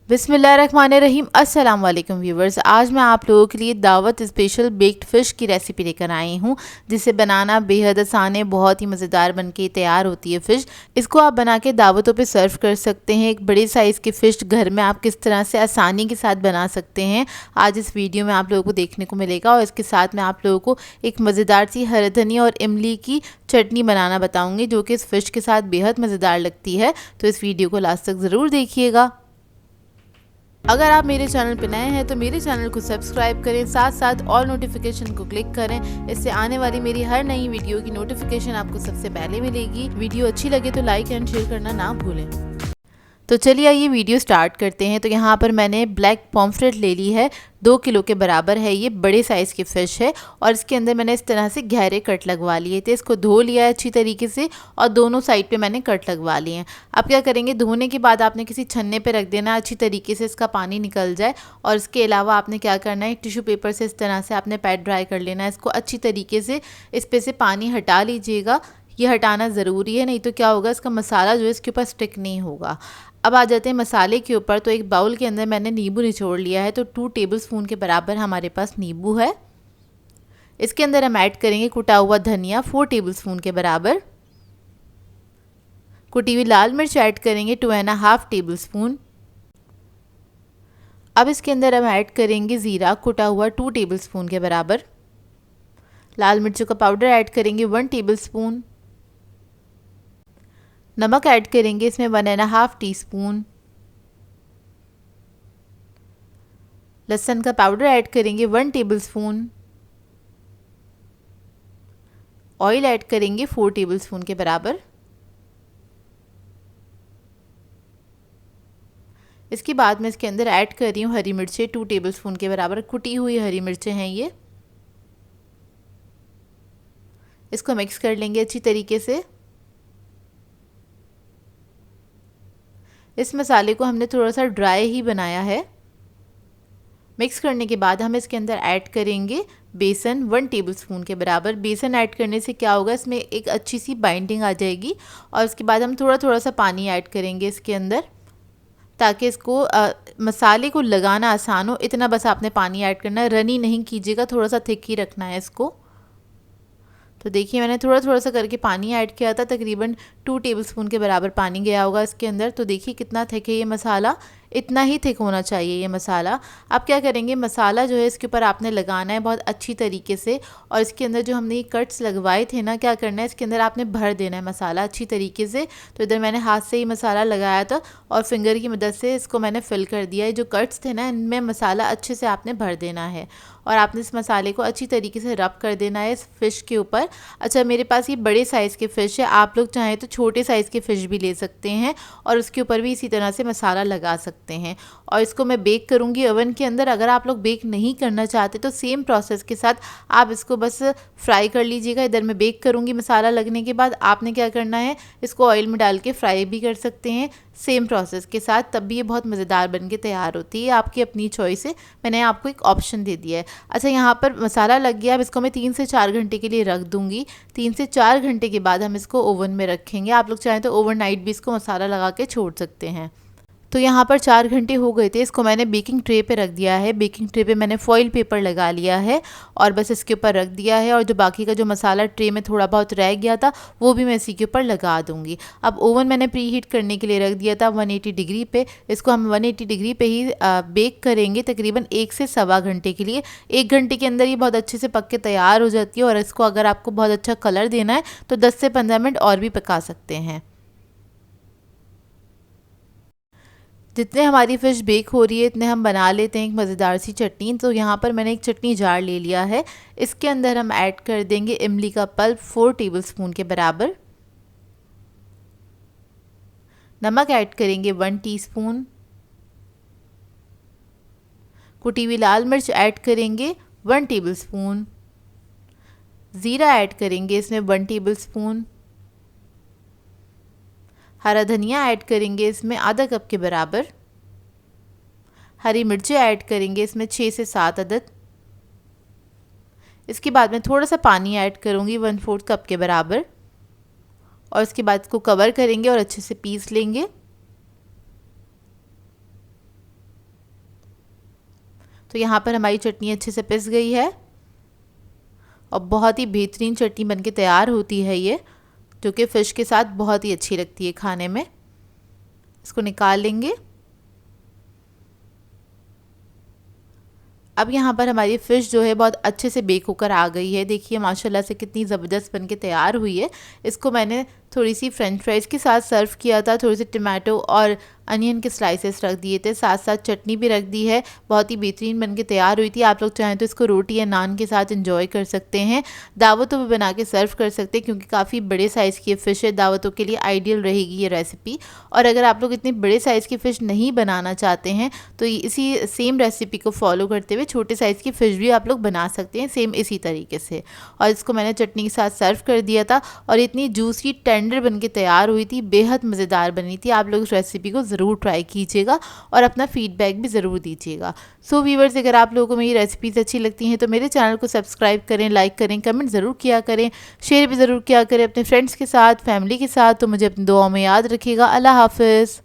बिस्मिल्लाहिर्रहमानिर्रहीम। अस्सलाम वालेकुम व्यूवर्स। आज मैं आप लोगों के लिए दावत स्पेशल बेक्ड फ़िश की रेसिपी लेकर आई हूँ, जिसे बनाना बेहद आसान है। बहुत ही मज़ेदार बनके तैयार होती है फ़िश। इसको आप बना के दावतों पे सर्व कर सकते हैं। एक बड़े साइज़ की फ़िश घर में आप किस तरह से आसानी के साथ बना सकते हैं, आज इस वीडियो में आप लोगों को देखने को मिलेगा। और इसके साथ मैं आप लोगों को एक मज़ेदार सी हरी धनिया और इमली की चटनी बनाना बताऊँगी, जो कि इस फ़िश के साथ बेहद मज़ेदार लगती है। तो इस वीडियो को लास्ट तक ज़रूर देखिएगा। अगर आप मेरे चैनल पर नए हैं तो मेरे चैनल को सब्सक्राइब करें, साथ साथ ऑल नोटिफिकेशन को क्लिक करें। इससे आने वाली मेरी हर नई वीडियो की नोटिफिकेशन आपको सबसे पहले मिलेगी। वीडियो अच्छी लगे तो लाइक एंड शेयर करना ना भूलें। तो चलिए आइए वीडियो स्टार्ट करते हैं। तो यहाँ पर मैंने ब्लैक पॉम्फ्रेट ले ली है, 2 किलो के बराबर है। ये बड़े साइज़ की फ़िश है और इसके अंदर मैंने इस तरह से गहरे कट लगवा लिए थे। इसको धो लिया है अच्छी तरीके से और दोनों साइड पे मैंने कट लगवा लिए हैं। अब क्या करेंगे, धोने के बाद आपने किसी छन्ने पे रख देना, अच्छी तरीके से इसका पानी निकल जाए। और इसके अलावा आपने क्या करना है, टिश्यू पेपर से इस तरह से आपने पैड ड्राई कर लेना है। इसको अच्छी तरीके से इस पे से पानी हटा लीजिएगा। ये हटाना ज़रूरी है, नहीं तो क्या होगा, इसका मसाला जो है इसके ऊपर स्टिक नहीं होगा। अब आ जाते हैं मसाले के ऊपर। तो एक बाउल के अंदर मैंने नींबू निचोड़ लिया है। तो 2 टेबलस्पून के बराबर हमारे पास नींबू है। इसके अंदर हम ऐड करेंगे कुटा हुआ धनिया 4 टेबलस्पून के बराबर। कुटी हुई लाल मिर्च ऐड करेंगे 2.5 टेबलस्पून। अब इसके अंदर हम ऐड करेंगे ज़ीरा कुटा हुआ 2 टेबलस्पून के बराबर। लाल मिर्चों का पाउडर ऐड करेंगे 1 टेबलस्पून। नमक ऐड करेंगे इसमें 1.5 टीस्पून। लहसुन का पाउडर ऐड करेंगे 1 टेबलस्पून। ऑयल ऐड करेंगे 4 टेबलस्पून के बराबर। इसके बाद मैं इसके अंदर ऐड कर रही हूँ हरी मिर्चें 2 टेबलस्पून के बराबर। कुटी हुई हरी मिर्चें हैं ये। इसको मिक्स कर लेंगे अच्छी तरीके से। इस मसाले को हमने थोड़ा सा ड्राई ही बनाया है। मिक्स करने के बाद हम इसके अंदर ऐड करेंगे बेसन 1 टेबलस्पून के बराबर। बेसन ऐड करने से क्या होगा, इसमें एक अच्छी सी बाइंडिंग आ जाएगी। और उसके बाद हम थोड़ा थोड़ा सा पानी ऐड करेंगे इसके अंदर, ताकि इसको मसाले को लगाना आसान हो। इतना बस आपने पानी ऐड करना है, रनी नहीं कीजिएगा, थोड़ा सा थिक ही रखना है इसको। तो देखिए मैंने थोड़ा थोड़ा सा करके पानी ऐड किया था, तकरीबन 2 टेबलस्पून के बराबर पानी गया होगा इसके अंदर। तो देखिए कितना थिक है ये मसाला, इतना ही थिक होना चाहिए ये मसाला। अब क्या करेंगे, मसाला जो है इसके ऊपर आपने लगाना है बहुत अच्छी तरीके से। और इसके अंदर जो हमने ये कट्स लगवाए थे ना, क्या करना है, इसके अंदर आपने भर देना है मसाला अच्छी तरीके से। तो इधर मैंने हाथ से ही मसाला लगाया था और फिंगर की मदद से इसको मैंने फिल कर दिया है। जो कट्स थे ना, इनमें मसाला अच्छे से आपने भर देना है और आपने इस मसाले को अच्छी तरीके से रब कर देना है इस फ़िश के ऊपर। अच्छा, मेरे पास ये बड़े साइज़ के फ़िश है, आप लोग चाहें तो छोटे साइज़ के फ़िश भी ले सकते हैं और उसके ऊपर भी इसी तरह से मसाला लगा सकते हैं। और इसको मैं बेक करूँगी ओवन के अंदर। अगर आप लोग बेक नहीं करना चाहते तो सेम प्रोसेस के साथ आप इसको बस फ्राई कर लीजिएगा। इधर मैं बेक करूँगी, मसाला लगने के बाद आपने क्या करना है, इसको ऑयल में डाल के फ्राई भी कर सकते हैं सेम प्रोसेस के साथ, तब भी ये बहुत मज़ेदार बन के तैयार होती है। आपकी अपनी चॉइस है, मैंने आपको एक ऑप्शन दे दिया है। अच्छा, यहाँ पर मसाला लग गया। अब इसको मैं 3 से 4 घंटे के लिए रख दूँगी। 3 से 4 घंटे के बाद हम इसको ओवन में रखेंगे। आप लोग चाहें तो ओवरनाइट भी इसको मसाला लगा के छोड़ सकते हैं। तो यहाँ पर 4 घंटे हो गए थे। इसको मैंने बेकिंग ट्रे पे रख दिया है। बेकिंग ट्रे पे मैंने फॉइल पेपर लगा लिया है और बस इसके ऊपर रख दिया है। और जो बाकी का जो मसाला ट्रे में थोड़ा बहुत रह गया था, वो भी मैं इसी के ऊपर लगा दूँगी। अब ओवन मैंने प्री हीट करने के लिए रख दिया था 180 डिग्री पे। इसको हम 180 डिग्री पे ही बेक करेंगे तकरीबन 1 से सवा घंटे के लिए। 1 घंटे के अंदर ये बहुत अच्छे से पक के तैयार हो जाती है। और इसको अगर आपको बहुत अच्छा कलर देना है तो 10 से 15 मिनट और भी पका सकते हैं। जितने हमारी फ़िश बेक हो रही है इतने हम बना लेते हैं एक मज़ेदार सी चटनी। तो यहाँ पर मैंने एक चटनी जार ले लिया है। इसके अंदर हम ऐड कर देंगे इमली का पल्प 4 टेबलस्पून के बराबर। नमक ऐड करेंगे 1 टीस्पून। कुटी हुई लाल मिर्च ऐड करेंगे 1 टेबलस्पून। ज़ीरा ऐड करेंगे इसमें 1 टेबलस्पून। हरा धनिया ऐड करेंगे इसमें आधा कप के बराबर। हरी मिर्चें ऐड करेंगे इसमें 6 से 7 अदद। इसके बाद मैं थोड़ा सा पानी ऐड करूँगी 1/4 कप के बराबर। और इसके बाद इसको कवर करेंगे और अच्छे से पीस लेंगे। तो यहाँ पर हमारी चटनी अच्छे से पिस गई है और बहुत ही बेहतरीन चटनी बनके तैयार होती है ये, जो कि फ़िश के साथ बहुत ही अच्छी लगती है खाने में। इसको निकाल लेंगे। अब यहाँ पर हमारी फ़िश जो है बहुत अच्छे से बेक होकर आ गई है। देखिए माशाल्लाह से कितनी ज़बरदस्त बनके तैयार हुई है। इसको मैंने थोड़ी सी फ्रेंच फ्राइज़ के साथ सर्व किया था, थोड़े से टमाटो और अनियन के स्लाइसेस रख दिए थे, साथ साथ चटनी भी रख दी है। बहुत ही बेहतरीन बनके तैयार हुई थी। आप लोग चाहें तो इसको रोटी या नान के साथ एंजॉय कर सकते हैं। दावतों में बना के सर्व कर सकते हैं क्योंकि काफ़ी बड़े साइज़ की फ़िश है, दावतों के लिए आइडियल रहेगी ये रेसिपी। और अगर आप लोग इतने बड़े साइज़ की फ़िश नहीं बनाना चाहते हैं तो इसी सेम रेसिपी को फॉलो करते हुए छोटे साइज़ की फ़िश भी आप लोग बना सकते हैं सेम इसी तरीके से। और इसको मैंने चटनी के साथ सर्व कर दिया था और इतनी जूसी टेंडर बनके तैयार हुई थी, बेहद मज़ेदार बनी थी। आप लोग इस रेसिपी को ज़रूर ट्राई कीजिएगा और अपना फीडबैक भी ज़रूर दीजिएगा। सो व्यूअर्स, अगर आप लोगों को मेरी रेसिपीज़ अच्छी लगती हैं तो मेरे चैनल को सब्सक्राइब करें, लाइक करें, कमेंट ज़रूर किया करें, शेयर भी ज़रूर किया करें अपने फ्रेंड्स के साथ, फैमिली के साथ। तो मुझे अपनी दुआओं में याद रखिएगा। अल्लाह हाफ़िज़।